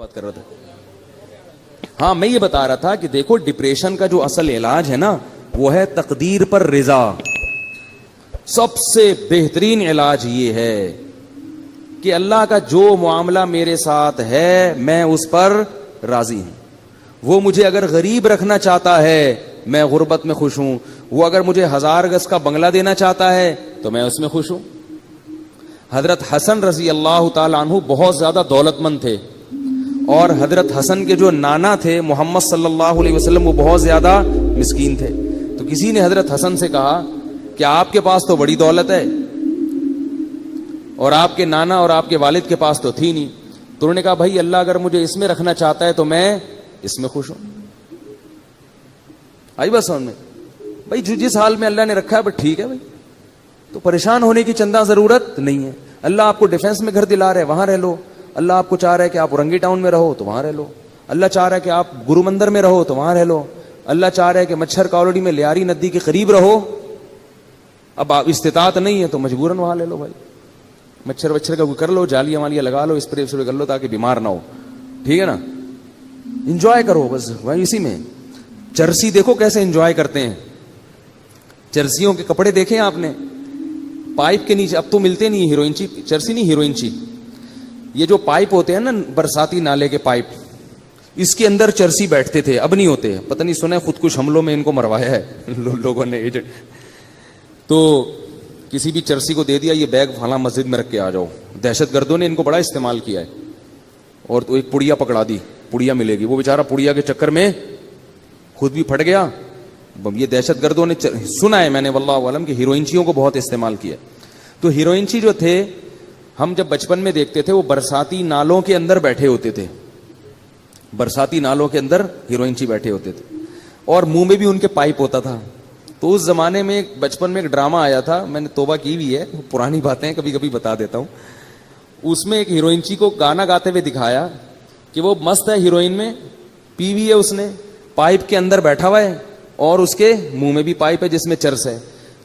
بات کر رہا تھا. ہاں میں یہ بتا رہا تھا کہ دیکھو ڈپریشن کا جو اصل علاج ہے نا وہ ہے تقدیر پر رضا. سب سے بہترین علاج یہ ہے کہ اللہ کا جو معاملہ میرے ساتھ ہے میں اس پر راضی ہوں. وہ مجھے اگر غریب رکھنا چاہتا ہے میں غربت میں خوش ہوں. وہ اگر مجھے 1000 گز کا بنگلہ دینا چاہتا ہے تو میں اس میں خوش ہوں. حضرت حسن رضی اللہ تعالی عنہ بہت زیادہ دولت مند تھے اور حضرت حسن کے جو نانا تھے محمد صلی اللہ علیہ وسلم وہ بہت زیادہ مسکین تھے. تو کسی نے حضرت حسن سے کہا کہ آپ کے پاس تو بڑی دولت ہے اور آپ کے نانا اور آپ کے والد کے پاس تو تھی نہیں. تو انہوں نے کہا بھائی اللہ اگر مجھے اس میں رکھنا چاہتا ہے تو میں اس میں خوش ہوں. آئی بس سمجھ میں بھائی جس حال میں اللہ نے رکھا ہے بس ٹھیک ہے بھائی. تو پریشان ہونے کی چندہ ضرورت نہیں ہے. اللہ آپ کو ڈیفینس میں گھر دلا رہا ہے وہاں رہ لو. اللہ آپ کو چاہ رہا ہے کہ آپ اورنگی ٹاؤن میں رہو تو وہاں رہ لو. اللہ چاہ رہا ہے کہ آپ گرو مندر میں رہو تو وہاں رہ لو. اللہ چاہ رہا ہے کہ مچھر کالونی میں لیاری ندی کے قریب رہو. اب آپ استطاعت نہیں ہے تو مجبوراً وہاں لے لو بھائی. مچھر وچھر کا کر لو, جالیاں والیاں لگا لو, اسپرے وسپرے کر لو تاکہ بیمار نہ ہو. ٹھیک ہے نا, انجوائے کرو بس وہیں اسی میں. چرسی دیکھو کیسے انجوائے کرتے ہیں. چرسیوں کے کپڑے دیکھیں آپ نے, پائپ کے نیچے, اب تو ملتے نہیں ہیروئن چی, چرسی نہیں ہیروئن چی, یہ جو پائپ ہوتے ہیں نا برساتی نالے کے پائپ, اس کے اندر چرسی بیٹھتے تھے, اب نہیں ہوتے. پتہ نہیں سنا ہے خود کش حملوں میں ان کو مروایا ہے لوگوں نے. تو کسی بھی چرسی کو دے دیا یہ بیگ فلاں مسجد میں رکھ کے آ جاؤ. دہشت گردوں نے ان کو بڑا استعمال کیا ہے. اور تو ایک پڑیا پکڑا دی, پڑیا ملے گی, وہ بیچارہ پڑیا کے چکر میں خود بھی پھٹ گیا. یہ دہشت گردوں نے سنا ہے میں نے واللہ عالم کہ ہیروئنچیوں کو بہت استعمال کیا. تو ہیروئنچی جو تھے ہم جب بچپن میں دیکھتے تھے وہ برساتی نالوں کے اندر بیٹھے ہوتے تھے. برساتی نالوں کے اندر ہیروئنچی بیٹھے ہوتے تھے اور منہ میں بھی ان کے پائپ ہوتا تھا. تو اس زمانے میں بچپن میں ایک ڈرامہ آیا تھا, میں نے توبہ کی بھی ہے, پرانی باتیں کبھی کبھی بتا دیتا ہوں. اس میں ایک ہیروئنچی کو گانا گاتے ہوئے دکھایا کہ وہ مست ہے ہیروئن میں, پی وی ہے اس نے, پائپ کے اندر بیٹھا ہوا ہے اور اس کے منہ میں بھی پائپ ہے جس میں چرس ہے.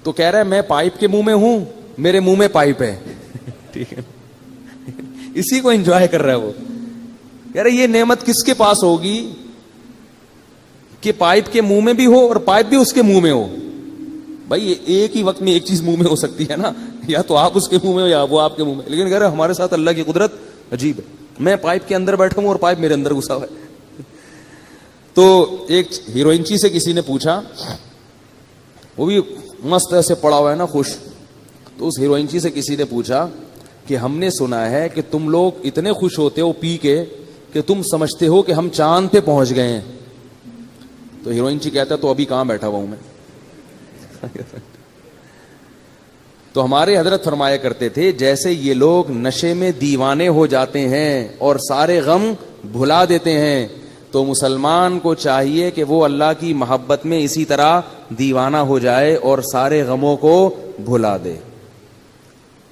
تو کہہ رہا ہے میں پائپ کے منہ میں ہوں, میرے منہ میں پائپ ہے. ٹھیک ہے, اسی کو انجوائے کر رہا ہے وہ. کہہ رہا ہے یہ نعمت کس کے پاس ہوگی کہ پائپ کے منہ میں بھی ہو اور پائپ بھی اس کے منہ میں ہو. بھائی ایک ہی وقت میں ایک چیز منہ میں ہو سکتی ہے نا, یا تو آپ اس کے منہ میں ہو یا وہ آپ کے منہ میں. لیکن کہہ رہا ہے ہمارے ساتھ اللہ کی قدرت عجیب ہے, میں پائپ کے اندر بیٹھا ہوں اور پائپ میرے اندر گھسا ہوا ہے. تو ایک ہیروئنچی سے کسی نے پوچھا, وہ بھی مست ایسے پڑا ہوا ہے نا خوش. تو اس ہیروئنچی سے کسی نے پوچھا کہ ہم نے سنا ہے کہ تم لوگ اتنے خوش ہوتے ہو پی کے کہ تم سمجھتے ہو کہ ہم چاند پہ پہنچ گئے ہیں. تو ہیروئنچی کہتا ہے تو ابھی کہاں بیٹھا ہوا ہوں میں. تو ہمارے حضرت فرمایا کرتے تھے جیسے یہ لوگ نشے میں دیوانے ہو جاتے ہیں اور سارے غم بھلا دیتے ہیں, تو مسلمان کو چاہیے کہ وہ اللہ کی محبت میں اسی طرح دیوانہ ہو جائے اور سارے غموں کو بھلا دے.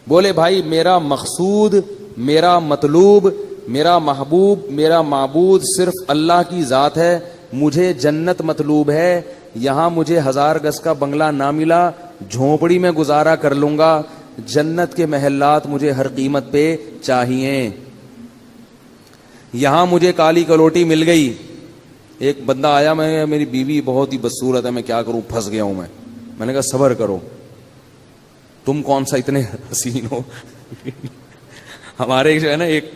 بولے بھائی میرا مقصود, میرا مطلوب, میرا محبوب, میرا معبود صرف اللہ کی ذات ہے. مجھے جنت مطلوب ہے. یہاں مجھے 1000 گز کا بنگلہ نہ ملا, جھونپڑی میں گزارا کر لوں گا. جنت کے محلات مجھے ہر قیمت پہ چاہیے. یہاں مجھے کالی کلوٹی مل گئی. ایک بندہ آیا, میں میری بیوی بہت ہی بدصورت ہے, میں کیا کروں, پھنس گیا ہوں میں نے کہا صبر کرو, تم کون سا اتنے حسین ہو. ہمارے جو ہے نا ایک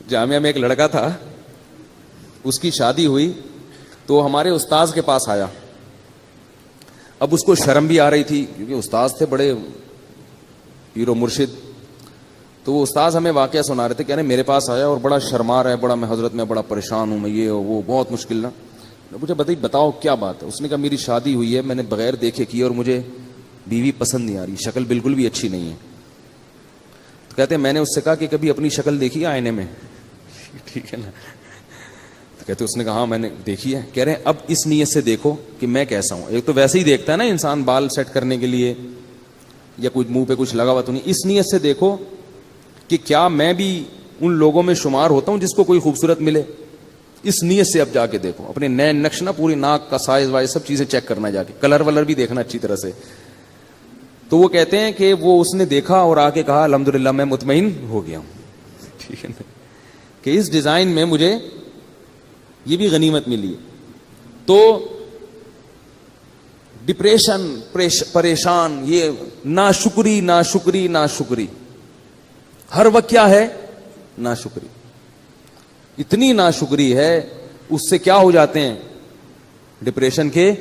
جامعہ میں ایک لڑکا تھا, اس کی شادی ہوئی تو ہمارے استاذ کے پاس آیا. اب اس کو شرم بھی آ رہی تھی کیونکہ استاذ تھے بڑے پیر و مرشد. تو وہ استاذ ہمیں واقعہ سنا رہے تھے, کہہ رہے میرے پاس آیا اور بڑا شرما رہا ہے, بڑا میں حضرت میں بڑا پریشان ہوں, میں یہ وہ بہت مشکل نا. مجھے بتاؤ کیا بات ہے. اس نے کہا میری شادی ہوئی ہے, میں نے بغیر دیکھے کی اور مجھے بیوی پسند نہیں آ رہی, شکل بالکل بھی اچھی نہیں ہے. تو کہتے ہیں میں نے اس سے کہا کہ کبھی اپنی شکل دیکھی آئینے میں. ٹھیک ہے نا. تو کہتے اس نے کہا ہاں میں نے دیکھی ہے. کہہ رہے ہیں اب اس نیت سے دیکھو کہ میں کیسا ہوں. ایک تو ویسے ہی دیکھتا ہے نا انسان بال سیٹ کرنے کے لیے یا کچھ منہ پہ کچھ لگا ہوا تو نہیں. اس نیت سے دیکھو کہ کیا میں بھی ان لوگوں میں شمار ہوتا ہوں جس کو کوئی خوبصورت ملے. اس نیت سے اب جا کے دیکھو, اپنے نئے نقش نا, پوری ناک کا سائز وائز سب چیزیں چیک کرنا, جا کے کلر ولر بھی دیکھنا اچھی طرح سے. تو وہ کہتے ہیں کہ وہ اس نے دیکھا اور آ کے کہا الحمدللہ میں مطمئن ہو گیا ہوں. ٹھیک ہے نا. کہ اس ڈیزائن میں مجھے یہ بھی غنیمت ملی ہے. تو ڈپریشن، پریشان، یہ ناشکری ناشکری ناشکری، ہر وقت کیا ہے؟ ناشکری. اتنی ناشکری ہے اس سے کیا ہو جاتے ہیں؟ ڈپریشن کے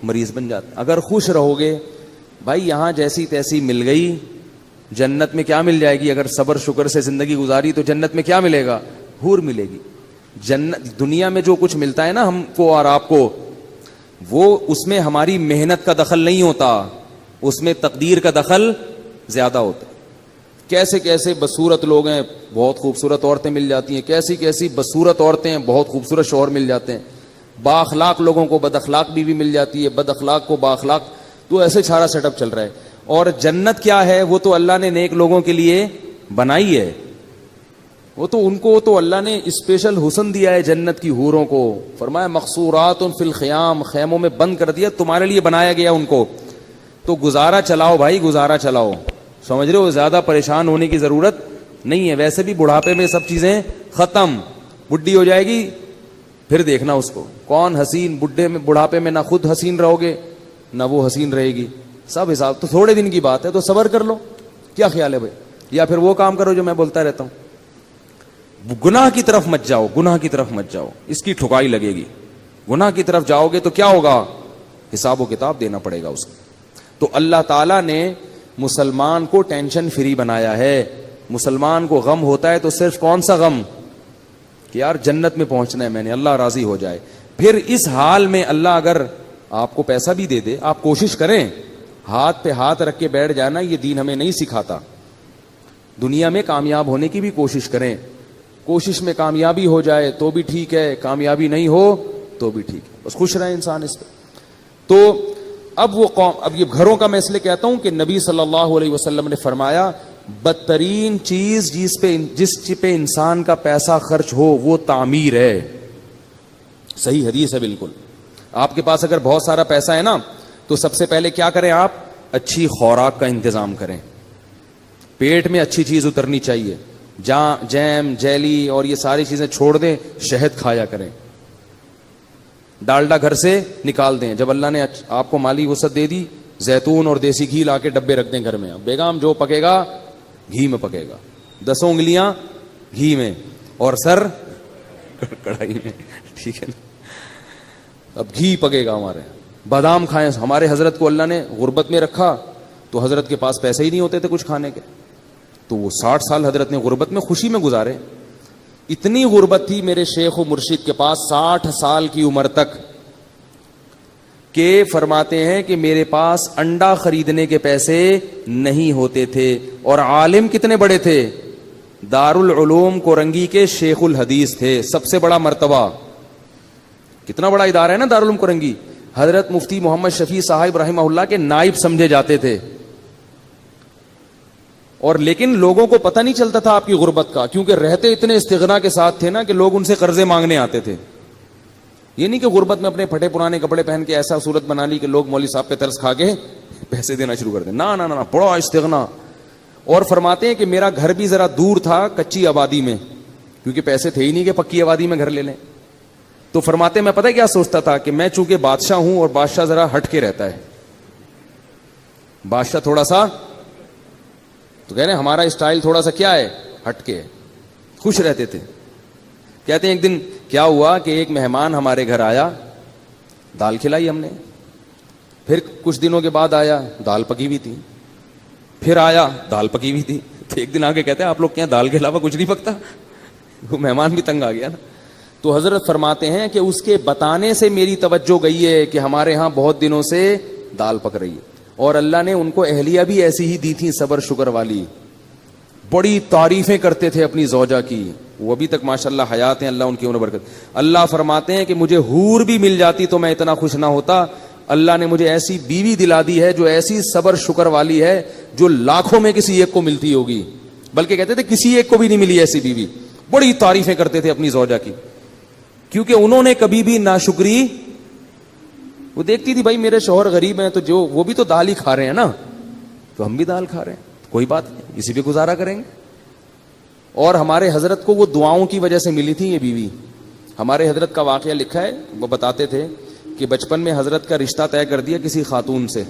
مریض بن جاتے ہیں. اگر خوش رہو گے بھائی، یہاں جیسی تیسی مل گئی، جنت میں کیا مل جائے گی؟ اگر صبر شکر سے زندگی گزاری تو جنت میں کیا ملے گا؟ حور ملے گی. جنت دنیا میں جو کچھ ملتا ہے نا ہم کو اور آپ کو، وہ اس میں ہماری محنت کا دخل نہیں ہوتا، اس میں تقدیر کا دخل زیادہ ہوتا ہے. کیسے کیسے بدصورت لوگ ہیں، بہت خوبصورت عورتیں مل جاتی ہیں. کیسی کیسی بدصورت عورتیں ہیں، بہت خوبصورت شوہر مل جاتے ہیں. با اخلاق لوگوں کو بد اخلاق بیوی مل جاتی ہے، بد اخلاق کو با اخلاق. تو ایسے سارا سیٹ اپ چل رہا ہے. اور جنت کیا ہے؟ وہ تو اللہ نے نیک لوگوں کے لیے بنائی ہے. وہ تو ان کو تو اللہ نے اسپیشل حسن دیا ہے جنت کی حوروں کو. فرمایا مقصورات فی الخیام، خیموں میں بند کر دیا، تمہارے لیے بنایا گیا ان کو. تو گزارا چلاؤ بھائی، گزارا چلاؤ. سمجھ رہے ہو؟ زیادہ پریشان ہونے کی ضرورت نہیں ہے. ویسے بھی بڑھاپے میں سب چیزیں ختم. بڈھی ہو جائے گی پھر دیکھنا اس کو کون حسین. بڑھاپے میں نہ خود حسین رہو گے نہ وہ حسین رہے گی. سب حساب تو تھوڑے دن کی بات ہے، تو صبر کر لو. کیا خیال ہے بھائی؟ یا پھر وہ کام کرو جو میں بولتا رہتا ہوں، گناہ کی طرف مت جاؤ، گناہ کی طرف مت جاؤ، اس کی ٹھکائی لگے گی. گناہ کی طرف جاؤ گے تو کیا ہوگا؟ حساب و کتاب دینا پڑے گا اس کو. تو اللہ تعالیٰ نے مسلمان کو ٹینشن فری بنایا ہے. مسلمان کو غم ہوتا ہے تو صرف کون سا غم؟ کہ یار جنت میں پہنچنا ہے میں نے، اللہ راضی ہو جائے. پھر اس حال میں اللہ اگر آپ کو پیسہ بھی دے دے، آپ کوشش کریں، ہاتھ پہ ہاتھ رکھ کے بیٹھ جانا یہ دین ہمیں نہیں سکھاتا. دنیا میں کامیاب ہونے کی بھی کوشش کریں. کوشش میں کامیابی ہو جائے تو بھی ٹھیک ہے، کامیابی نہیں ہو تو بھی ٹھیک ہے، بس خوش رہے انسان اس پہ. تو اب وہ قوم، اب یہ گھروں کا میں اس لیے کہتا ہوں کہ نبی صلی اللہ علیہ وسلم نے فرمایا بدترین چیز جس پہ انسان کا پیسہ خرچ ہو وہ تعمیر ہے. صحیح حدیث ہے بالکل. آپ کے پاس اگر بہت سارا پیسہ ہے نا تو سب سے پہلے کیا کریں آپ؟ اچھی خوراک کا انتظام کریں. پیٹ میں اچھی چیز اترنی چاہیے. جیم، جیلی اور یہ ساری چیزیں چھوڑ دیں، شہد کھایا کریں. ڈالڈا گھر سے نکال دیں. جب اللہ نے آپ کو مالی وسعت دے دی، زیتون اور دیسی گھی لا کے ڈبے رکھ دیں گھر میں. بیگم جو پکے گا گھی میں پکے گا، 10 انگلیاں گھی میں اور سر کڑھائی میں. ٹھیک ہے نا؟ اب گھی پکے گا ہمارے. بادام کھائیں. ہمارے حضرت کو اللہ نے غربت میں رکھا تو حضرت کے پاس پیسے ہی نہیں ہوتے تھے کچھ کھانے کے، تو وہ 60 سال حضرت نے غربت میں خوشی میں گزارے. اتنی غربت تھی میرے شیخ و مرشد کے پاس 60 سال کی عمر تک کہ فرماتے ہیں کہ میرے پاس انڈا خریدنے کے پیسے نہیں ہوتے تھے. اور عالم کتنے بڑے تھے؟ دارالعلوم کورنگی کے شیخ الحدیث تھے. سب سے بڑا مرتبہ، کتنا بڑا ادارہ ہے نا دارالعلوم کورنگی. حضرت مفتی محمد شفیع صاحب رحمہ اللہ کے نائب سمجھے جاتے تھے. اور لیکن لوگوں کو پتہ نہیں چلتا تھا آپ کی غربت کا، کیونکہ رہتے اتنے استغنا کے ساتھ تھے نا کہ لوگ ان سے قرضے مانگنے آتے تھے. یہ نہیں کہ غربت میں اپنے پھٹے پرانے کپڑے پہن کے ایسا صورت بنا لی کہ لوگ مولوی صاحب پہ ترس کھا کے پیسے دینا شروع کر دیں. نہ نہ نہ، بڑا استغنا. اور فرماتے ہیں کہ میرا گھر بھی ذرا دور تھا کچی آبادی میں، کیونکہ پیسے تھے ہی نہیں کہ پکی آبادی میں گھر لے لیں. تو فرماتے ہیں میں پتہ کیا سوچتا تھا کہ میں چونکہ بادشاہ ہوں اور بادشاہ ذرا ہٹ کے رہتا ہے، بادشاہ تھوڑا سا، تو کہہ رہے ہیں ہمارا اسٹائل تھوڑا سا کیا ہے؟ ہٹ کے. خوش رہتے تھے. کہتے ہیں ایک دن کیا ہوا کہ ایک مہمان ہمارے گھر آیا، دال کھلائی ہم نے. پھر کچھ دنوں کے بعد آیا، دال پکی ہوئی تھی. پھر آیا، دال پکی ہوئی تھی. تو ایک دن آ کے کہتے ہیں آپ لوگ کیا دال کے علاوہ کچھ نہیں پکتا؟ وہ مہمان بھی تنگ آ گیا نا. تو حضرت فرماتے ہیں کہ اس کے بتانے سے میری توجہ گئی ہے کہ ہمارے ہاں بہت دنوں سے دال پک رہی ہے. اور اللہ نے ان کو اہلیہ بھی ایسی ہی دی تھی، صبر شکر والی. بڑی تعریفیں کرتے تھے اپنی زوجہ کی. وہ ابھی تک ماشاءاللہ حیات ہیں، اللہ ان کی عمر برکت. اللہ فرماتے ہیں کہ مجھے حور بھی مل جاتی تو میں اتنا خوش نہ ہوتا. اللہ نے مجھے ایسی بیوی دلا دی ہے جو ایسی صبر شکر والی ہے جو لاکھوں میں کسی ایک کو ملتی ہوگی. بلکہ کہتے تھے کسی ایک کو بھی نہیں ملی ایسی بیوی. بڑی تعریفیں کرتے تھے اپنی زوجہ کی، کیونکہ انہوں نے کبھی بھی ناشکری، وہ دیکھتی تھی بھائی میرے شوہر غریب ہیں تو جو وہ بھی تو دال ہی کھا رہے ہیں نا، تو ہم بھی دال کھا رہے ہیں، کوئی بات نہیں، اسی پہ گزارا کریں گے. اور ہمارے حضرت کو وہ دعاؤں کی وجہ سے ملی تھی یہ بیوی. ہمارے حضرت کا واقعہ لکھا ہے, وہ بتاتے تھے کہ بچپن میں حضرت کا رشتہ طے کر دیا کسی خاتون سے.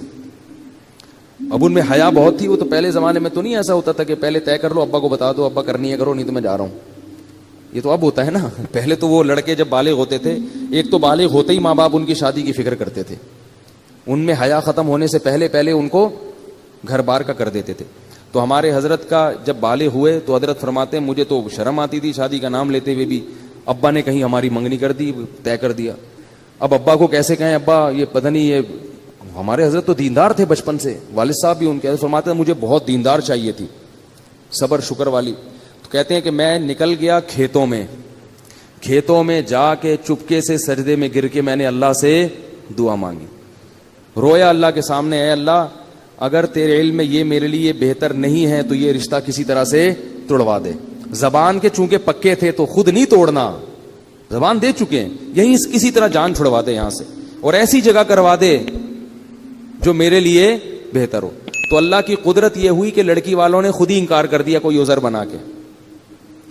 اب ان میں حیا بہت تھی. وہ تو پہلے زمانے میں تو نہیں ایسا ہوتا تھا کہ پہلے طے کر لو, ابا کو بتا دو, ابا کرنی ہے کرو, نہیں تو میں جا رہا ہوں. یہ تو اب ہوتا ہے نا. پہلے تو وہ لڑکے جب بالغ ہوتے تھے, ایک تو بالغ ہوتے ہی ماں باپ ان کی شادی کی فکر کرتے تھے. ان میں حیا ختم ہونے سے پہلے ان کو گھر بار کا کر دیتے تھے. تو ہمارے حضرت کا جب بالغ ہوئے تو حضرت فرماتے ہیں مجھے تو شرم آتی تھی شادی کا نام لیتے ہوئے بھی. ابا نے کہیں ہماری منگنی کر دی, طے کر دیا. اب ابا کو کیسے کہیں ابا یہ پتہ نہیں, یہ ہمارے حضرت تو دیندار تھے بچپن سے, والد صاحب بھی ان کے فرماتے ہیں مجھے بہت دیندار چاہیے تھی, صبر شکر والی. تو کہتے ہیں کہ میں نکل گیا کھیتوں میں جا کے چپکے سے سجدے میں گر کے میں نے اللہ سے دعا مانگی. رویا اللہ کے سامنے, اے اللہ اگر تیرے علم میں یہ میرے لیے بہتر نہیں ہے تو یہ رشتہ کسی طرح سے توڑوا دے. زبان کے چونکہ پکے تھے تو خود نہیں توڑنا, زبان دے چکے ہیں, یہیں کسی طرح جان چھڑوا دے یہاں سے, اور ایسی جگہ کروا دے جو میرے لیے بہتر ہو. تو اللہ کی قدرت یہ ہوئی کہ لڑکی والوں نے خود ہی انکار کر دیا کوئی عذر بنا کے.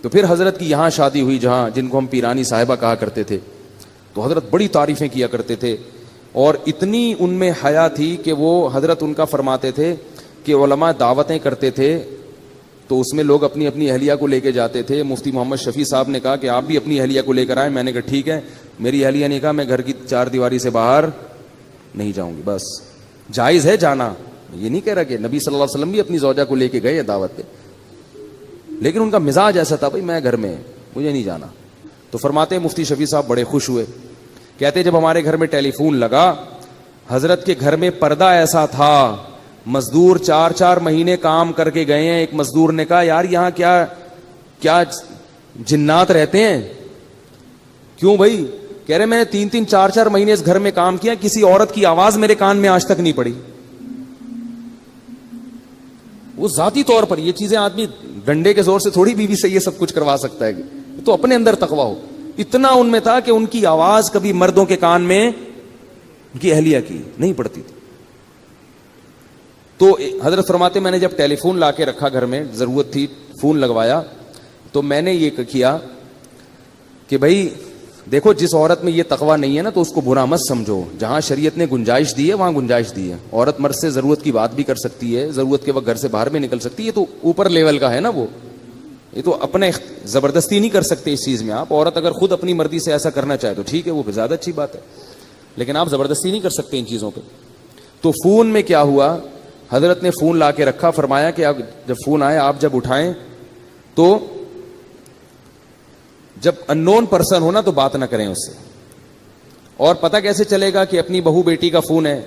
تو پھر حضرت کی یہاں شادی ہوئی جہاں جن کو ہم پیرانی صاحبہ کہا کرتے تھے. تو حضرت بڑی تعریفیں کیا کرتے تھے, اور اتنی ان میں حیا تھی کہ وہ حضرت ان کا فرماتے تھے کہ علماء دعوتیں کرتے تھے تو اس میں لوگ اپنی اپنی اہلیہ کو لے کے جاتے تھے. مفتی محمد شفیع صاحب نے کہا کہ آپ بھی اپنی اہلیہ کو لے کر آئیں. میں نے کہا ٹھیک ہے. میری اہلیہ نے کہا میں گھر کی چار دیواری سے باہر نہیں جاؤں گی. بس جائز ہے جانا, یہ نہیں کہہ رہا کہ نبی صلی اللہ علیہ وسلم بھی اپنی زوجہ کو لے کے گئے دعوت پہ, لیکن ان کا مزاج ایسا تھا بھائی میں گھر میں مجھے نہیں جانا. تو فرماتے ہیں مفتی شفیع صاحب بڑے خوش ہوئے, کہتے جب ہمارے گھر میں ٹیلی فون لگا, حضرت کے گھر میں پردہ ایسا تھا, مزدور 4 مہینے کام کر کے گئے ہیں. ایک مزدور نے کہا یار یہاں کیا جنات رہتے ہیں؟ کیوں بھائی؟ کہہ رہے میں 3 4 مہینے اس گھر میں کام کیا, کسی عورت کی آواز میرے کان میں آج تک نہیں پڑی. وہ ذاتی طور پر یہ چیزیں آدمی ڈنڈے کے زور سے تھوڑی بیوی سے یہ سب کچھ کروا سکتا ہے, تو اپنے اندر تقویٰ ہو. اتنا ان میں تھا کہ ان کی آواز کبھی مردوں کے کان میں ان کی اہلیہ کی نہیں پڑتی تھی. تو حضرت فرماتے میں نے جب ٹیلی فون لا کے رکھا گھر میں, ضرورت تھی فون لگوایا, تو میں نے یہ کیا کہ بھائی دیکھو جس عورت میں یہ تقویٰ نہیں ہے نا تو اس کو برا مت سمجھو. جہاں شریعت نے گنجائش دی ہے وہاں گنجائش دی ہے. عورت مرد سے ضرورت کی بات بھی کر سکتی ہے, ضرورت کے وقت گھر سے باہر بھی نکل سکتی ہے. یہ تو اوپر لیول کا ہے نا, وہ یہ تو اپنے زبردستی نہیں کر سکتے اس چیز میں. آپ عورت اگر خود اپنی مرضی سے ایسا کرنا چاہے تو ٹھیک ہے, وہ زیادہ اچھی بات ہے, لیکن آپ زبردستی نہیں کر سکتے ان چیزوں پہ. تو فون میں کیا ہوا, حضرت نے فون لا کے رکھا, فرمایا کہ آپ جب فون آئے آپ جب اٹھائیں تو جب اننون پرسن ہونا تو بات نہ کریں اس سے. اور پتہ کیسے چلے گا کہ اپنی بہو بیٹی کا فون ہے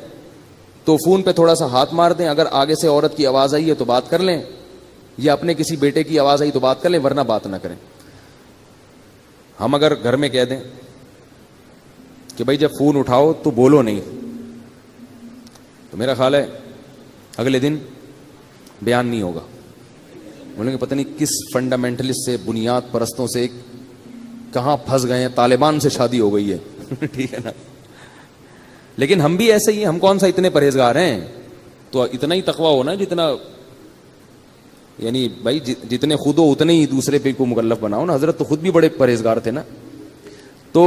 تو فون پہ تھوڑا سا ہاتھ مار دیں, اگر آگے سے عورت کی آواز آئی ہے تو بات کر لیں, یا اپنے کسی بیٹے کی آواز آئی تو بات کر لیں, ورنہ بات نہ کریں. ہم اگر گھر میں کہہ دیں کہ بھائی جب فون اٹھاؤ تو بولو نہیں, تو میرا خیال ہے اگلے دن بیان نہیں ہوگا. بولیں گے پتہ نہیں کس فنڈامنٹلسٹ سے, بنیاد پرستوں سے کہاں پھنس گئے ہیں, طالبان سے شادی ہو گئی ہے. ٹھیک ہے نا. لیکن ہم بھی ایسے ہی ہیں, ہم کون سا اتنے پرہیزگار ہیں. تو اتنا ہی تقویٰ ہونا جتنا, یعنی بھائی جتنے خود ہو اتنے ہی دوسرے پہ کو مکلف بناؤ نا. حضرت تو خود بھی بڑے پرہیزگار تھے نا. تو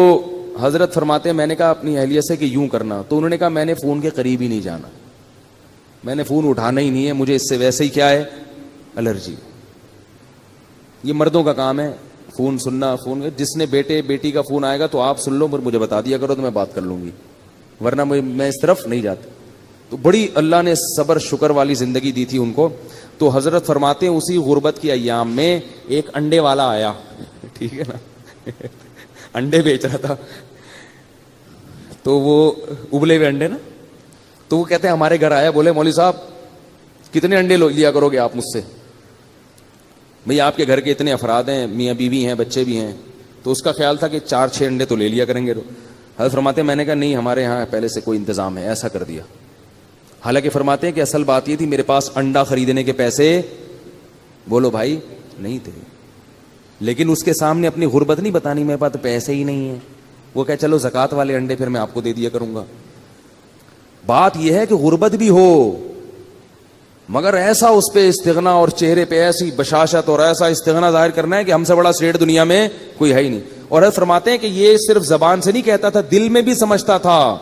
حضرت فرماتے ہیں میں نے کہا اپنی اہلیہ سے کہ یوں کرنا, تو انہوں نے کہا میں نے فون کے قریب ہی نہیں جانا, میں نے فون اٹھانا ہی نہیں ہے, مجھے اس سے ویسے ہی کیا ہے الرجی. یہ مردوں کا کام ہے فون سننا. فون جس نے بیٹے بیٹی کا فون آئے گا تو آپ سن لو, پر مجھے بتا دیا کرو تو میں بات کر لوں گی, ورنہ میں اس طرف نہیں جاتا. تو بڑی اللہ نے صبر شکر والی زندگی دی تھی ان کو. تو حضرت فرماتے ہیں اسی غربت کی ایام میں ایک انڈے والا آیا, ٹھیک ہے نا, انڈے بیچ رہا تھا. تو وہ ابلے ہوئے انڈے نا, تو وہ کہتے ہیں ہمارے گھر آیا, بولے مولوی صاحب کتنے انڈے لیا کرو گے آپ مجھ سے؟ بھئی آپ کے گھر کے اتنے افراد ہیں, میاں بیوی ہیں, بچے بھی ہیں. تو اس کا خیال تھا کہ 4-6 انڈے تو لے لیا کریں گے. حضرت فرماتے ہیں میں نے کہا نہیں, ہمارے یہاں پہلے سے کوئی انتظام ہے, ایسا کر دیا. حالانکہ فرماتے ہیں کہ اصل بات یہ تھی میرے پاس انڈا خریدنے کے پیسے, بولو بھائی, نہیں تھے. لیکن اس کے سامنے اپنی غربت نہیں بتانی, میرے پاس پیسے ہی نہیں ہیں. وہ کہے چلو زکوٰۃ والے انڈے پھر میں آپ کو دے دیا کروں گا. بات یہ ہے کہ غربت بھی ہو, مگر ایسا اس پہ استغنا اور چہرے پہ ایسی بشاشت اور ایسا استغنا ظاہر کرنا ہے کہ ہم سے بڑا سیٹ دنیا میں کوئی ہے ہی نہیں. اور حضرت فرماتے ہیں کہ یہ صرف زبان سے نہیں کہتا تھا, دل میں بھی سمجھتا تھا,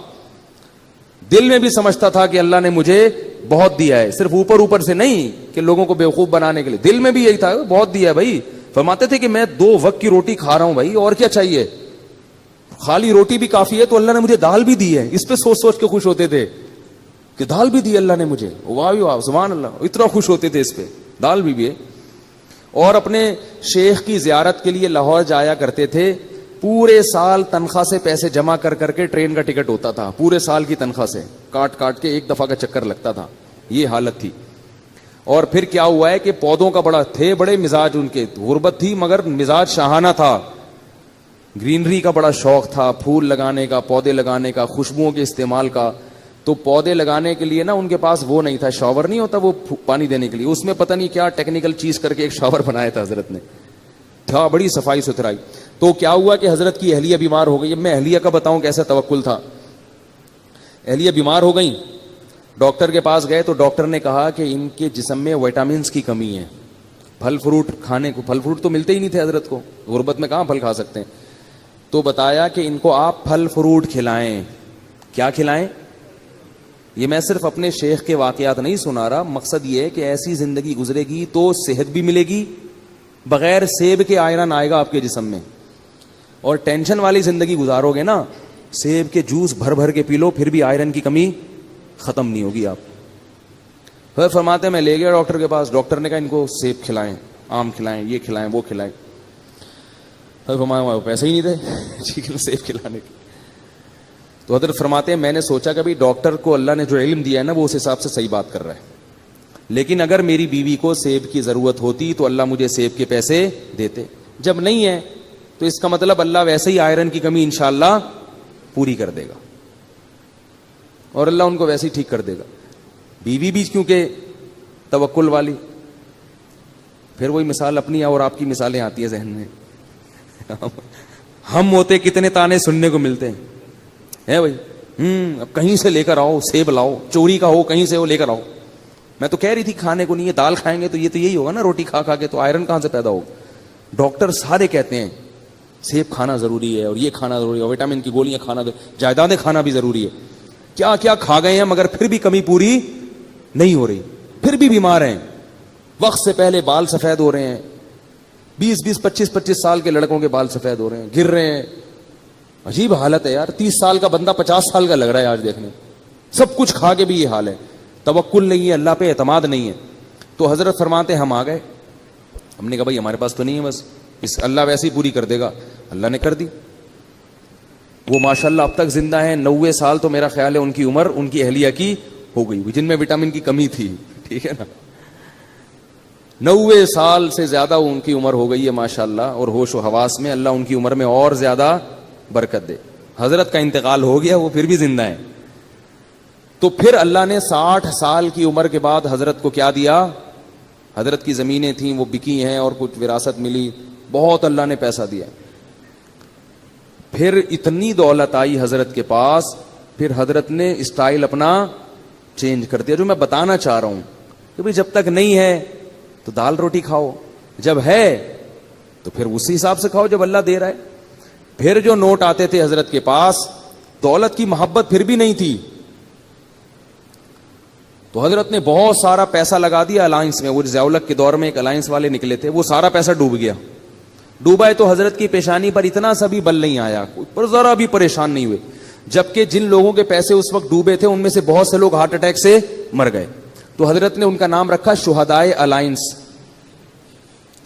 دل میں بھی سمجھتا تھا کہ اللہ نے مجھے بہت دیا ہے, صرف اوپر اوپر سے نہیں کہ لوگوں کو بیوقوف بنانے کے لیے, دل میں بھی یہی تھا بہت دیا ہے بھائی. فرماتے تھے کہ میں 2 وقت کی روٹی کھا رہا ہوں بھائی, اور کیا چاہیے, خالی روٹی بھی کافی ہے, تو اللہ نے مجھے دال بھی دی ہے. اس پہ سوچ سوچ کے خوش ہوتے تھے کہ دال بھی دی اللہ نے مجھے, واہ واہ سبحان اللہ, اتنا خوش ہوتے تھے اس پہ, دال بھی ہے. اور اپنے شیخ کی زیارت کے لیے لاہور جایا کرتے تھے, پورے سال تنخواہ سے پیسے جمع کر کر کے ٹرین کا ٹکٹ ہوتا تھا, پورے سال کی تنخواہ سے کاٹ کاٹ کے ایک دفعہ کا چکر لگتا تھا, یہ حالت تھی. اور پھر کیا ہوا ہے کہ پودوں کا بڑے مزاج ان کے, غربت تھی مگر مزاج شاہانہ تھا, گرینری کا بڑا شوق تھا, پھول لگانے کا, پودے لگانے کا, خوشبوؤں کے استعمال کا. تو پودے لگانے کے لیے نا ان کے پاس وہ نہیں تھا, شاور نہیں ہوتا وہ پانی دینے کے لیے, اس میں پتہ نہیں کیا ٹیکنیکل چیز کر کے ایک شاور بنایا تھا حضرت نے, تھا بڑی صفائی ستھرائی. تو کیا ہوا کہ حضرت کی اہلیہ بیمار ہو گئی. اب میں اہلیہ کا بتاؤں کیسا توکل تھا. اہلیہ بیمار ہو گئی, ڈاکٹر کے پاس گئے تو ڈاکٹر نے کہا کہ ان کے جسم میں وٹامنس کی کمی ہے, پھل فروٹ کھانے کو, پھل فروٹ تو ملتے ہی نہیں تھے حضرت کو, غربت میں کہاں پھل کھا سکتے ہیں. تو بتایا کہ ان کو آپ پھل فروٹ کھلائیں. کیا کھلائیں؟ یہ میں صرف اپنے شیخ کے واقعات نہیں سنا رہا, مقصد یہ ہے کہ ایسی زندگی گزرے گی تو صحت بھی ملے گی, بغیر سیب کے آئرن آئے گا آپ کے جسم میں. اور ٹینشن والی زندگی گزارو گے نا, سیب کے جوس بھر بھر کے پی لو پھر بھی آئرن کی کمی ختم نہیں ہوگی آپ. پھر فرماتے میں لے گیا ڈاکٹر کے پاس, ڈاکٹر نے کہا ان کو سیب کھلائیں, آم کھلائیں, یہ کھلائیں, وہ کھلائیں. پھر فرمایا پیسے ہی نہیں تھے سیب کھلانے کے. تو حضرت فرماتے ہیں میں نے سوچا کہ ڈاکٹر کو اللہ نے جو علم دیا ہے نا وہ اس حساب سے صحیح بات کر رہا ہے, لیکن اگر میری بیوی کو سیب کی ضرورت ہوتی تو اللہ مجھے سیب کے پیسے دیتے, جب نہیں ہے تو اس کا مطلب اللہ ویسے ہی آئرن کی کمی انشاءاللہ پوری کر دے گا, اور اللہ ان کو ویسے ہی ٹھیک کر دے گا. بیوی بھی کیونکہ توکل والی. پھر وہی مثال اپنی اور آپ کی مثالیں آتی ہیں ذہن میں. ہم ہوتے کتنے تانے سننے کو ملتے ہیں بھائی, اب کہیں سے لے کر آؤ, سیب لاؤ, چوری کا ہو کہیں سے وہ لے کر آؤ. میں تو کہہ رہی تھی کھانے کو نہیں ہے, دال کھائیں گے تو یہ تو یہی ہوگا نا, روٹی کھا کھا کے, تو آئرن کہاں سے پیدا ہوگا. ڈاکٹر سارے کہتے ہیں سیب کھانا ضروری ہے, اور یہ کھانا ضروری ہے, اور وٹامن کی گولیاں کھانا, جائیدادیں کھانا بھی ضروری ہے. کیا کیا کھا گئے ہیں مگر پھر بھی کمی پوری نہیں ہو رہی, پھر بھی بیمار ہیں. وقت سے پہلے بال سفید ہو رہے ہیں, 20 25 سال کے لڑکوں کے بال سفید ہو رہے ہیں, گر رہے ہیں. عجیب حالت ہے یار, 30 سال کا بندہ 50 سال کا لگ رہا ہے آج دیکھنے. سب کچھ کھا کے بھی یہ حال ہے, توکل نہیں ہے, اللہ پہ اعتماد نہیں ہے. تو حضرت فرماتے ہم آ گئے, ہم نے کہا بھائی ہمارے پاس تو نہیں ہے, بس اس اللہ ویسے ہی پوری کر دے گا. اللہ نے کر دی. وہ ماشاءاللہ اب تک زندہ ہیں, 90 سال تو میرا خیال ہے ان کی عمر ان کی اہلیہ کی ہو گئی, جن میں وٹامن کی کمی تھی, ٹھیک ہے نا. 90 سال سے زیادہ ان کی عمر ہو گئی ہے ماشاءاللہ, اور ہوش و حواس میں اللہ ان کی عمر میں اور زیادہ برکت دے. حضرت کا انتقال ہو گیا, وہ پھر بھی زندہ ہیں. تو پھر اللہ نے 60 سال کی عمر کے بعد حضرت کو کیا دیا. حضرت کی زمینیں تھیں وہ بکی ہیں, اور کچھ وراثت ملی, بہت اللہ نے پیسہ دیا. پھر اتنی دولت آئی حضرت کے پاس, پھر حضرت نے اسٹائل اپنا چینج کر دیا. جو میں بتانا چاہ رہا ہوں کہ بھئی جب تک نہیں ہے تو دال روٹی کھاؤ, جب ہے تو پھر اسی حساب سے کھاؤ جب اللہ دے رہا ہے. پھر جو نوٹ آتے تھے حضرت کے پاس, دولت کی محبت پھر بھی نہیں تھی, تو حضرت نے بہت سارا پیسہ لگا دیا الائنس میں. وہ ضیاء-ال-حق کے دور میں ایک الائنس والے نکلے تھے, وہ سارا پیسہ ڈوب گیا. ڈوبا ہے تو حضرت کی پیشانی پر اتنا سا بھی بل نہیں آیا, پر ذرا بھی پریشان نہیں ہوئے. جبکہ جن لوگوں کے پیسے اس وقت ڈوبے تھے ان میں سے بہت سے لوگ ہارٹ اٹیک سے مر گئے. تو حضرت نے ان کا نام رکھا شہدائے الائنس,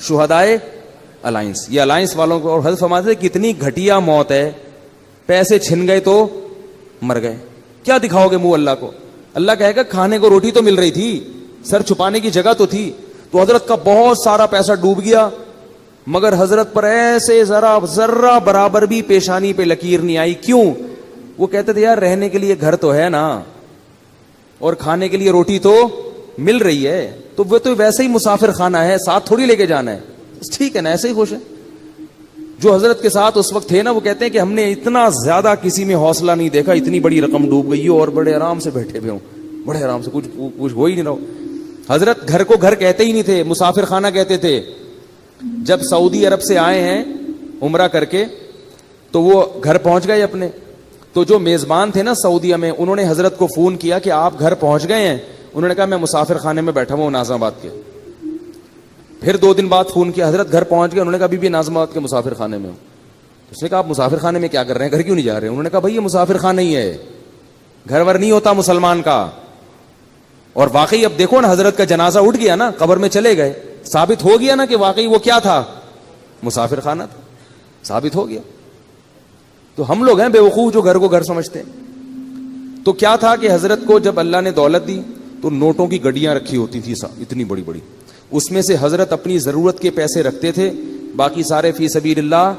شہدائے الائنس. یہ الائنس والوں کو, اور حضرت فرماتے ہیں کتنی گھٹیا موت ہے, پیسے چھن گئے تو مر گئے. کیا دکھاؤ گے منہ اللہ کو؟ اللہ کہے گا کھانے کو روٹی تو مل رہی تھی, سر چھپانے کی جگہ تو تھی. تو حضرت کا بہت سارا پیسہ ڈوب گیا, مگر حضرت پر ایسے ذرہ برابر بھی پیشانی پہ لکیر نہیں آئی. کیوں؟ وہ کہتے تھے یار رہنے کے لیے گھر تو ہے نا, اور کھانے کے لیے روٹی تو مل رہی ہے, تو وہ تو ویسے ہی مسافر خانہ ہے, ساتھ تھوڑی لے کے جانا ہے, ٹھیک ہے نا, ایسے ہی خوش ہے. جو حضرت کے ساتھ اس وقت تھے نا, وہ کہتے ہیں کہ ہم نے اتنا زیادہ کسی میں حوصلہ نہیں دیکھا, اتنی بڑی رقم ڈوب گئی ہو اور بڑے آرام سے بیٹھے ہوئے ہوں, بڑے آرام سے, کچھ ہو ہی نہیں رہا. حضرت گھر کو گھر کہتے ہی نہیں تھے, مسافر خانہ کہتے تھے. جب سعودی عرب سے آئے ہیں عمرہ کر کے تو وہ گھر پہنچ گئے اپنے, تو جو میزبان تھے نا سعودیہ میں, انہوں نے حضرت کو فون کیا کہ آپ گھر پہنچ گئے ہیں. انہوں نے کہا میں مسافر خانے میں بیٹھا ہوں ناظم آباد کے. پھر 2 دن بعد فون کیا, حضرت گھر پہنچ گئے. انہوں نے کہا ابھی بھی ناظم آباد کے مسافر خانے میں ہوں. اس نے کہا آپ مسافر خانے میں کیا کر رہے ہیں, گھر کیوں نہیں جا رہے ہیں؟ انہوں نے کہا بھائی یہ مسافر خانہ ہی ہے, گھر ور نہیں ہوتا مسلمان کا. اور واقعی اب دیکھو نا, حضرت کا جنازہ اٹھ گیا نا, قبر میں چلے گئے, ثابت ہو گیا نا کہ واقعی وہ کیا تھا, مسافر خانہ تھا, ثابت ہو گیا. تو ہم لوگ ہیں بیوقوف جو گھر کو گھر سمجھتے ہیں. تو کیا تھا کہ حضرت کو جب اللہ نے دولت دی تو نوٹوں کی گڈیاں رکھی ہوتی تھی اتنی بڑی بڑی, اس میں سے حضرت اپنی ضرورت کے پیسے رکھتے تھے, باقی سارے فی سبیل اللہ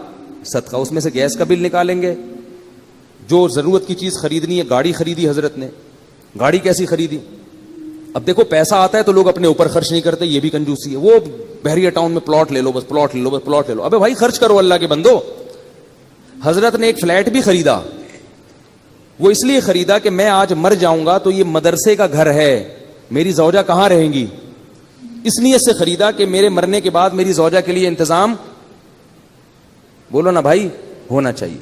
صدقہ. اس میں سے گیس کا بل نکالیں گے, جو ضرورت کی چیز خریدنی ہے. گاڑی خریدی حضرت نے, گاڑی کیسی خریدی؟ اب دیکھو پیسہ آتا ہے تو لوگ اپنے اوپر خرچ نہیں کرتے, یہ بھی کنجوسی ہے. وہ بحریہ ٹاؤن میں پلاٹ لے لو, بس پلاٹ لے لو, بس پلاٹ لے لو. ابے بھائی خرچ کرو اللہ کے بندو. حضرت نے ایک فلیٹ بھی خریدا, وہ اس لیے خریدا کہ میں آج مر جاؤں گا تو یہ مدرسے کا گھر ہے, میری زوجہ کہاں رہیں گی, اس نیت سے خریدا کہ میرے مرنے کے بعد میری زوجہ کے لیے انتظام, بولو نا بھائی, ہونا چاہیے.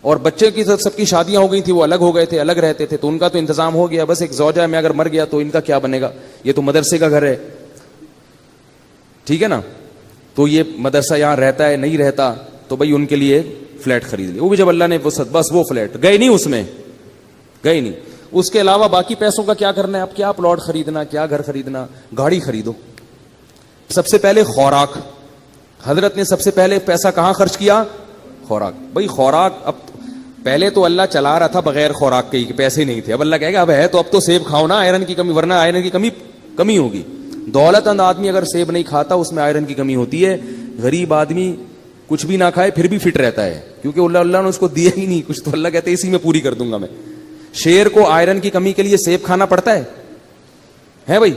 اور بچے کی سب کی شادیاں ہو گئی تھی, وہ الگ ہو گئے تھے, الگ رہتے تھے, تو ان کا تو انتظام ہو گیا. بس ایک زوجہ میں اگر مر گیا تو ان کا کیا بنے گا, یہ تو مدرسے کا گھر ہے, ٹھیک ہے نا. تو یہ مدرسہ یہاں رہتا ہے نہیں رہتا, تو بھائی ان کے لیے فلیٹ خرید لی. وہ بھی جب اللہ نے بس وہ فلیٹ گئے نہیں, اس میں گئے نہیں. اس کے علاوہ باقی پیسوں کا کیا کرنا ہے, اب کیا پلاٹ خریدنا, کیا گھر خریدنا, گاڑی خریدو. سب سے پہلے خوراک, حضرت نے سب سے پہلے پیسہ کہاں خرچ کیا, خوراک. بھائی خوراک, اب پہلے تو اللہ چلا رہا تھا بغیر خوراک کے, پیسے نہیں تھے. اب اللہ کہے گا اب ہے تو اب تو سیب کھاؤ نا, آئرن کی کمی, ورنہ آئرن کی کمی ہوگی. دولت مند آدمی اگر سیب نہیں کھاتا اس میں آئرن کی کمی ہوتی ہے. غریب آدمی کچھ بھی نہ کھائے پھر بھی فٹ رہتا ہے, کیونکہ اللہ نے اس کو دیا ہی نہیں کچھ, تو اللہ کہتے ہیں اسی میں پوری کر دوں گا میں. شیر کو آئرن کی کمی کے لیے سیب کھانا پڑتا ہے بھائی.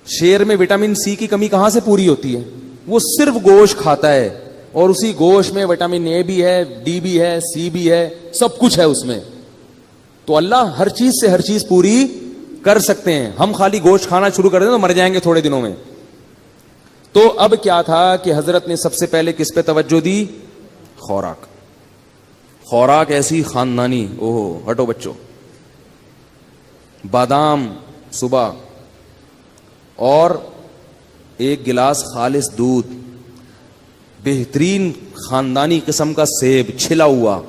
شیر میں وٹامن سی کی کمی کہاں سے پوری ہوتی ہے, وہ صرف گوشت کھاتا ہے, اور اسی گوشت میں وٹامن اے بھی ہے, ڈی بھی ہے, سی بھی ہے, سب کچھ ہے اس میں. تو اللہ ہر چیز سے ہر چیز پوری کر سکتے ہیں. ہم خالی گوشت کھانا شروع کر دیں تو مر جائیں گے تھوڑے دنوں میں. تو اب کیا تھا کہ حضرت نے سب سے پہلے کس پہ توجہ دی, خوراک. خوراک ایسی خاندانی, اوہ ہٹو بچوں, بادام صبح, اور 1 گلاس خالص دودھ, بہترین خاندانی قسم کا سیب چھلا ہوا.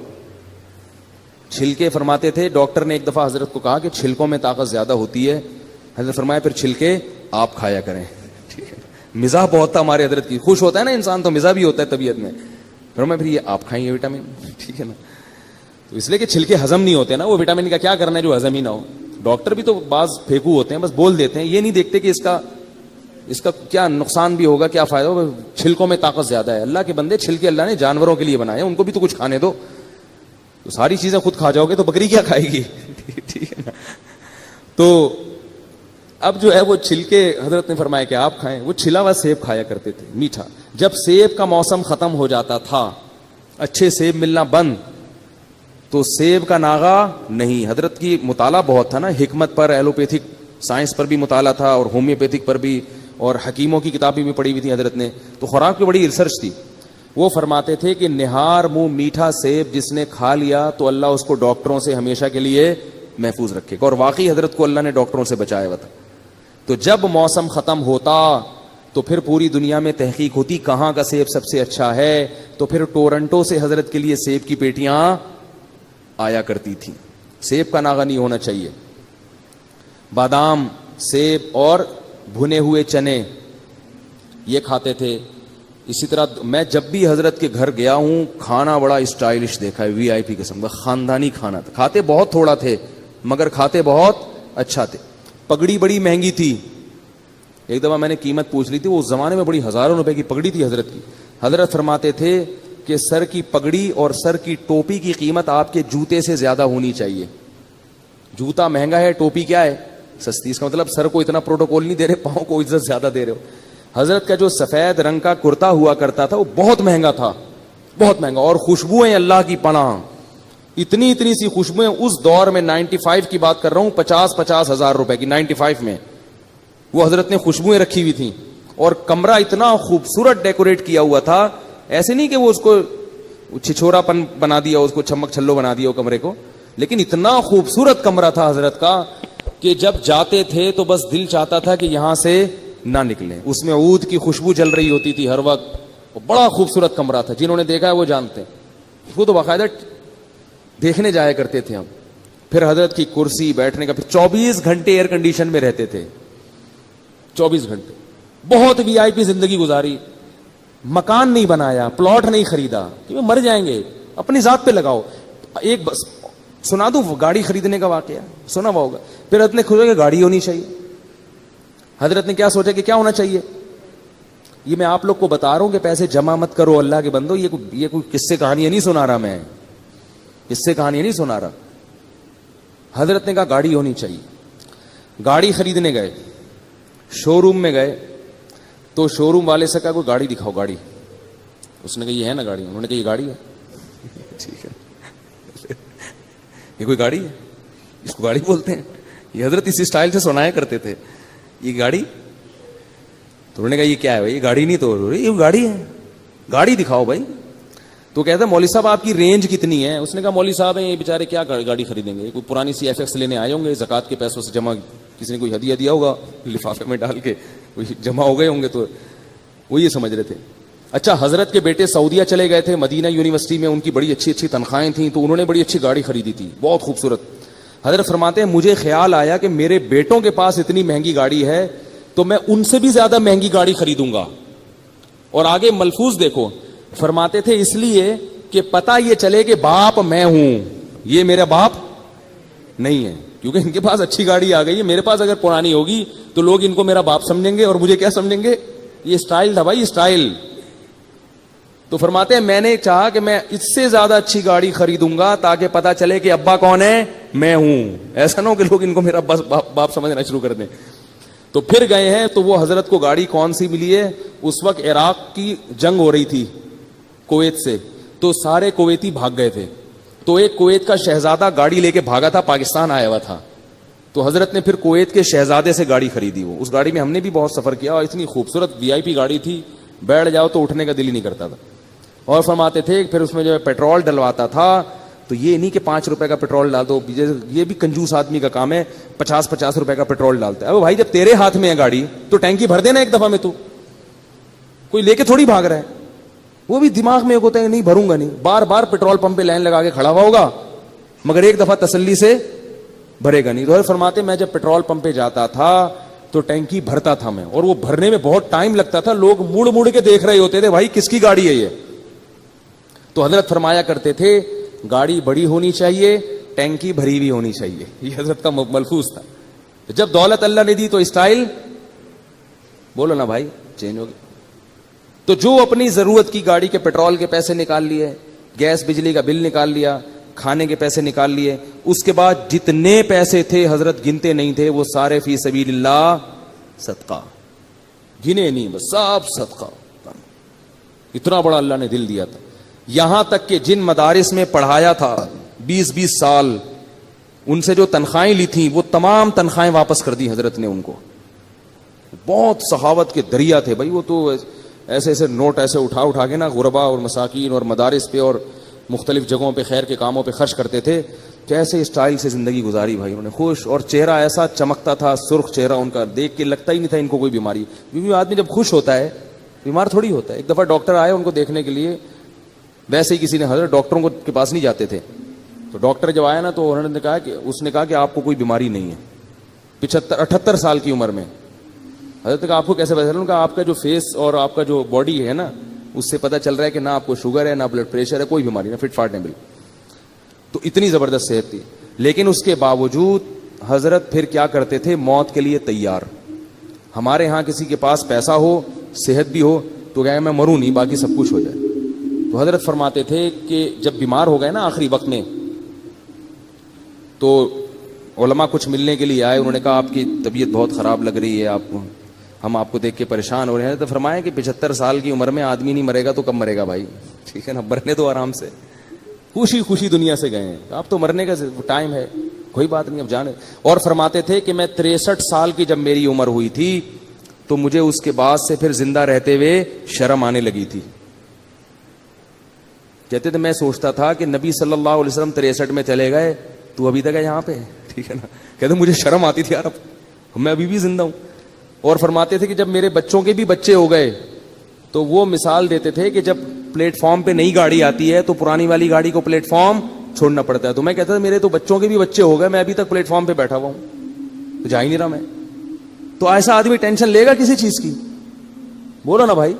چھلکے فرماتے تھے, ڈاکٹر نے ایک دفعہ حضرت کو کہا کہ چھلکوں میں طاقت زیادہ ہوتی ہے. حضرت فرمایا پھر چھلکے آپ کھایا کریں. مزاح بہت تھا ہمارے حضرت کی, خوش ہوتا ہے نا انسان تو مزاح بھی ہوتا ہے طبیعت میں. فرمایا پھر یہ آپ کھائیں گے وٹامن, ٹھیک ہے نا. تو اس لیے کہ چھلکے ہضم نہیں ہوتے نا, وہ وٹامن کا کیا کرنا ہے جو ہضم ہی نہ ہو. ڈاکٹر بھی تو بعض پھینکو ہوتے ہیں, بس بول دیتے ہیں, یہ نہیں دیکھتے کہ اس کا کیا نقصان بھی ہوگا, کیا فائدہ ہوگا. چھلکوں میں طاقت زیادہ ہے. اللہ کے بندے, چھلکے اللہ نے جانوروں کے لیے بنائے, ان کو بھی تو کچھ کھانے دو. تو ساری چیزیں خود کھا جاؤ گے تو بکری کیا کھائے گی, ٹھیک ہے نا. تو اب جو ہے وہ چھلکے حضرت نے فرمایا کہ آپ کھائیں. وہ چھلا ہوا سیب کھایا کرتے تھے, میٹھا. جب سیب کا موسم ختم ہو جاتا تھا, اچھے سیب ملنا بند, تو سیب کا ناغا نہیں. حضرت کی مطالعہ بہت تھا نا, حکمت پر, ایلوپیتھک سائنس پر بھی مطالعہ تھا, اور ہومیوپیتھک پر بھی, اور حکیموں کی کتابیں بھی پڑھی ہوئی تھی حضرت نے. تو خوراک کی بڑی ریسرچ تھی. وہ فرماتے تھے کہ نہار منہ میٹھا سیب جس نے کھا لیا تو اللہ اس کو ڈاکٹروں سے ہمیشہ کے لیے محفوظ رکھے گا. اور واقعی حضرت کو اللہ نے ڈاکٹروں سے بچایا ہوا تھا. تو جب موسم ختم ہوتا تو پھر پوری دنیا میں تحقیق ہوتی کہاں کا سیب سب سے اچھا ہے. تو پھر ٹورنٹو سے حضرت کے لیے سیب کی پیٹیاں آیا کرتی تھی. سیب کا ناغا نہیں ہونا چاہیے. بادام, سیب اور بھنے ہوئے چنے یہ کھاتے تھے. اسی طرح میں جب بھی حضرت کے گھر گیا ہوں, کھانا بڑا اسٹائلش دیکھا ہے, وی آئی پی قسم کا خاندانی کھانا تھا. کھاتے بہت تھوڑا تھے مگر کھاتے بہت اچھا تھے. پگڑی بڑی مہنگی تھی. ایک دفعہ میں نے قیمت پوچھ لی تھی, وہ اس زمانے میں بڑی ہزاروں روپے کی پگڑی تھی حضرت کی. حضرت فرماتے تھے کہ سر کی پگڑی اور سر کی ٹوپی کی قیمت آپ کے جوتے سے زیادہ ہونی چاہیے. جوتا مہنگا ہے, ٹوپی کیا ہے, سستی. اس کا مطلب سر کو اتنا پروٹوکول نہیں دے رہے, پاؤں کو عزت زیادہ دے رہے ہو. حضرت کا جو سفید رنگ کا کرتا ہوا کرتا تھا وہ بہت مہنگا تھا, بہت مہنگا. اور خوشبوئیں اللہ کی پناہ, اتنی اتنی سی خوشبوئیں اس دور میں 95 کی بات کر رہا ہوں, 50 ہزار روپے کی 95 میں وہ حضرت نے خوشبوئیں رکھی ہوئی تھیں, اور کمرہ اتنا خوبصورت ڈیکوریٹ کیا ہوا تھا. ایسے نہیں کہ وہ اس کو چھچورا پن بنا دیا, اس کو چھمک چھلو بنا دیا وہ کمرے کو, لیکن اتنا خوبصورت کمرہ تھا حضرت کا کہ جب جاتے تھے تو بس دل چاہتا تھا کہ یہاں سے نہ نکلیں. اس میں عود کی خوشبو جل رہی ہوتی تھی ہر وقت. بڑا خوبصورت کمرہ تھا, جنہوں نے دیکھا ہے وہ جانتے ہیں, وہ تو باقاعدہ دیکھنے جایا کرتے تھے ہم. پھر حضرت کی کرسی بیٹھنے کا, پھر 24 گھنٹے ایئر کنڈیشن میں رہتے تھے, 24 گھنٹے. بہت وی آئی پی زندگی گزاری. مکان نہیں بنایا, پلاٹ نہیں خریدا, کیونکہ مر جائیں گے, اپنی ذات پہ لگاؤ. ایک بس سنا دوں گاڑی خریدنے کا واقعہ, سنا ہوا ہوگا. پھر حضرت نے سوچا کہ گاڑی ہونی چاہیے. حضرت نے کیا سوچا کہ کیا ہونا چاہیے, یہ میں آپ لوگ کو بتا رہا ہوں کہ پیسے جمع مت کرو اللہ کے بندو, یہ کوئی قصے کہانیاں نہیں سنا رہا, میں قصے کہانیاں نہیں سنا رہا. حضرت نے کہا گاڑی ہونی چاہیے. گاڑی خریدنے گئے, شو روم میں گئے, تو شو روم والے سے کہا کوئی گاڑی دکھاؤ گاڑی. اس نے کہا یہ ہے نا گاڑی. انہوں نے کہا یہ گاڑی ہے. ٹھیک ہے, یہ کوئی گاڑی ہے, اس کو گاڑی بولتے ہیں. یہ حضرت اسی اسٹائل سے سنایا کرتے تھے, یہ گاڑی. تو انہوں نے کہا یہ کیا ہے بھائی, یہ گاڑی نہیں, تو یہ گاڑی ہے, گاڑی دکھاؤ بھائی. تو کہتا ہے مولوی صاحب آپ کی رینج کتنی ہے. اس نے کہا مولوی صاحب ہیں یہ بیچارے کیا گاڑی خریدیں گے, کوئی پرانی سی ایف ایکس لینے آئے ہوں گے, زکات کے پیسوں سے جمع, کسی نے کوئی ہدیہ دیا ہوگا لفافے میں ڈال کے, کوئی جمع ہو گئے ہوں گے, تو وہ یہ سمجھ رہے تھے. اچھا, حضرت کے بیٹے سعودیہ چلے گئے تھے, مدینہ یونیورسٹی میں ان کی بڑی اچھی اچھی تنخواہیں تھیں, تو انہوں نے بڑی اچھی گاڑی خریدی تھی, بہت خوبصورت. حضرت فرماتے ہیں مجھے خیال آیا کہ میرے بیٹوں کے پاس اتنی مہنگی گاڑی ہے تو میں ان سے بھی زیادہ مہنگی گاڑی خریدوں گا. اور آگے ملفوظ دیکھو, فرماتے تھے اس لیے کہ پتہ یہ چلے کہ باپ میں ہوں, یہ میرا باپ نہیں ہے, کیونکہ ان کے پاس اچھی گاڑی آ گئی ہے. میرے پاس اگر پرانی ہوگی تو لوگ ان کو میرا باپ سمجھیں گے, اور مجھے کیا سمجھیں گے, یہ اسٹائل تھا بھائی, اسٹائل. تو فرماتے ہیں میں نے چاہا کہ میں اس سے زیادہ اچھی گاڑی خریدوں گا تاکہ پتہ چلے کہ ابا کون ہے, میں ہوں. ایسا نہ ہو کہ لوگ ان کو میرا باپ سمجھنا شروع کر دیں. تو پھر گئے ہیں, تو وہ حضرت کو گاڑی کون سی ملی ہے, اس وقت عراق کی جنگ ہو رہی تھی کویت سے, تو سارے کویتی بھاگ گئے تھے. تو ایک کویت کا شہزادہ گاڑی لے کے بھاگا تھا, پاکستان آیا ہوا تھا. تو حضرت نے پھر کویت کے شہزادے سے گاڑی خریدی. وہ اس گاڑی میں ہم نے بھی بہت سفر کیا, اور اتنی خوبصورت وی آئی پی گاڑی تھی, بیٹھ جاؤ تو اٹھنے کا دل ہی نہیں کرتا تھا. اور فرماتے تھے پھر اس میں جو پیٹرول ڈلواتا تھا, تو یہ نہیں کہ 5 روپے کا پیٹرول ڈال دو, یہ بھی کنجوس آدمی کا کام ہے, 50 روپے کا پیٹرول ڈالتا ہے. اب بھائی جب تیرے ہاتھ میں ہے گاڑی تو ٹینکی بھر دینا ایک دفعہ میں, تو کوئی لے کے تھوڑی بھاگ رہا ہے. وہ بھی دماغ میں ہوتا ہے نہیں بھروں گا نہیں, بار بار پیٹرول پمپ پہ لائن لگا کے کھڑا ہوا ہوگا, مگر ایک دفعہ تسلی سے بھرے گا نہیں. تو فرماتے میں جب پیٹرول پمپ پہ جاتا تھا تو ٹینکی بھرتا تھا میں, اور وہ بھرنے میں بہت ٹائم لگتا تھا, لوگ مڑ مڑ کے دیکھ رہے ہوتے تھے بھائی کس کی گاڑی ہے یہ. تو حضرت فرمایا کرتے تھے گاڑی بڑی ہونی چاہیے, ٹینکی بھری ہوئی ہونی چاہیے. یہ حضرت کا ملفوظ تھا. جب دولت اللہ نے دی تو اسٹائل بولو نا بھائی چینج ہوگی. تو جو اپنی ضرورت کی گاڑی کے پیٹرول کے پیسے نکال لیے, گیس بجلی کا بل نکال لیا, کھانے کے پیسے نکال لیے, اس کے بعد جتنے پیسے تھے حضرت گنتے نہیں تھے, وہ سارے فی سبیل اللہ صدقہ, گنے نہیں بس سب صدقہ. اتنا بڑا اللہ نے دل دیا تھا. یہاں تک کہ جن مدارس میں پڑھایا تھا 20 سال, ان سے جو تنخواہیں لی تھیں وہ تمام تنخواہیں واپس کر دی حضرت نے ان کو. بہت سخاوت کے دریا تھے بھائی وہ تو, ایسے ایسے نوٹ ایسے اٹھا کے نا غربا اور مساکین اور مدارس پہ اور مختلف جگہوں پہ خیر کے کاموں پہ خرچ کرتے تھے. کیسے اسٹائل سے زندگی گزاری بھائی انہوں نے, خوش, اور چہرہ ایسا چمکتا تھا, سرخ چہرہ ان کا, دیکھ کے لگتا ہی نہیں تھا ان کو کوئی بیماری. کیونکہ آدمی جب خوش ہوتا ہے بیمار تھوڑی ہوتا ہے. ایک دفعہ ڈاکٹر آئے ان کو دیکھنے کے لیے, ویسے ہی کسی نے, حضرت ڈاکٹروں کے پاس نہیں جاتے تھے, تو ڈاکٹر جب آیا نا تو انہوں نے کہا کہ اس نے کہا کہ آپ کو کوئی بیماری نہیں ہے. 78 سال کی عمر میں. حضرت نے کہا آپ کو کیسے پتا چلا؟ انہوں نے کہا آپ کا جو فیس اور آپ کا جو باڈی ہے نا, اس سے پتا چل رہا ہے کہ نہ آپ کو شوگر ہے, نہ بلڈ پریشر ہے, کوئی بیماری نہ, فٹ فاٹ ہے بالکل. تو اتنی زبردست صحت تھی. لیکن اس کے باوجود حضرت پھر کیا کرتے تھے, موت کے لیے تیار. ہمارے ہاں کسی کے پاس پیسہ ہو, صحت بھی ہو, تو کہے میں مروں نہیں باقی سب کچھ ہو جائے. تو حضرت فرماتے تھے کہ جب بیمار ہو گئے نا آخری وقت میں, تو علماء کچھ ملنے کے لیے آئے. انہوں نے کہا آپ کی طبیعت بہت خراب لگ رہی ہے, ہم آپ کو دیکھ کے پریشان ہو رہے ہیں. تو فرمایا کہ 75 سال کی عمر میں آدمی نہیں مرے گا تو کب مرے گا بھائی, ٹھیک ہے نا, مرنے دو آرام سے, خوشی خوشی دنیا سے گئے ہیں. اب تو مرنے کا ٹائم ہے, کوئی بات نہیں, اب جانے. اور فرماتے تھے کہ میں 63 سال کی جب میری عمر ہوئی تھی تو مجھے اس کے بعد سے پھر زندہ رہتے ہوئے شرم آنے لگی تھی. کہتے تھے میں سوچتا تھا کہ نبی صلی اللہ علیہ وسلم 63 میں چلے گئے, تو ابھی تک ہے یہاں پہ, ٹھیک ہے نا. کہتے مجھے شرم آتی تھی یار, اب میں ابھی بھی زندہ ہوں. اور فرماتے تھے کہ جب میرے بچوں کے بھی بچے ہو گئے تو وہ مثال دیتے تھے کہ جب پلیٹ فارم پہ نئی گاڑی آتی ہے تو پرانی والی گاڑی کو پلیٹ فارم چھوڑنا پڑتا ہے. تو میں کہتا تھا میرے تو بچوں کے بھی بچے ہو گئے, میں ابھی تک پلیٹ فارم پہ بیٹھا ہوا ہوں, تو جا ہی نہیں رہا میں. تو ایسا آدمی ٹینشن لے گا کسی چیز کی؟ بولو نا بھائی.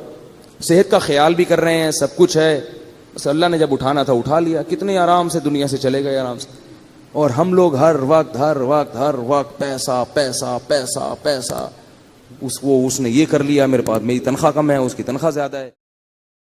صحت کا خیال بھی کر رہے ہیں, سب کچھ ہے, بس اللہ نے جب اٹھانا تھا اٹھا لیا. کتنے آرام سے دنیا سے چلے گئے, آرام سے. اور ہم لوگ ہر وقت پیسہ پیسہ پیسہ پیسہ, اس نے یہ کر لیا, میرے پاس میری تنخواہ کم ہے, اس کی تنخواہ زیادہ ہے.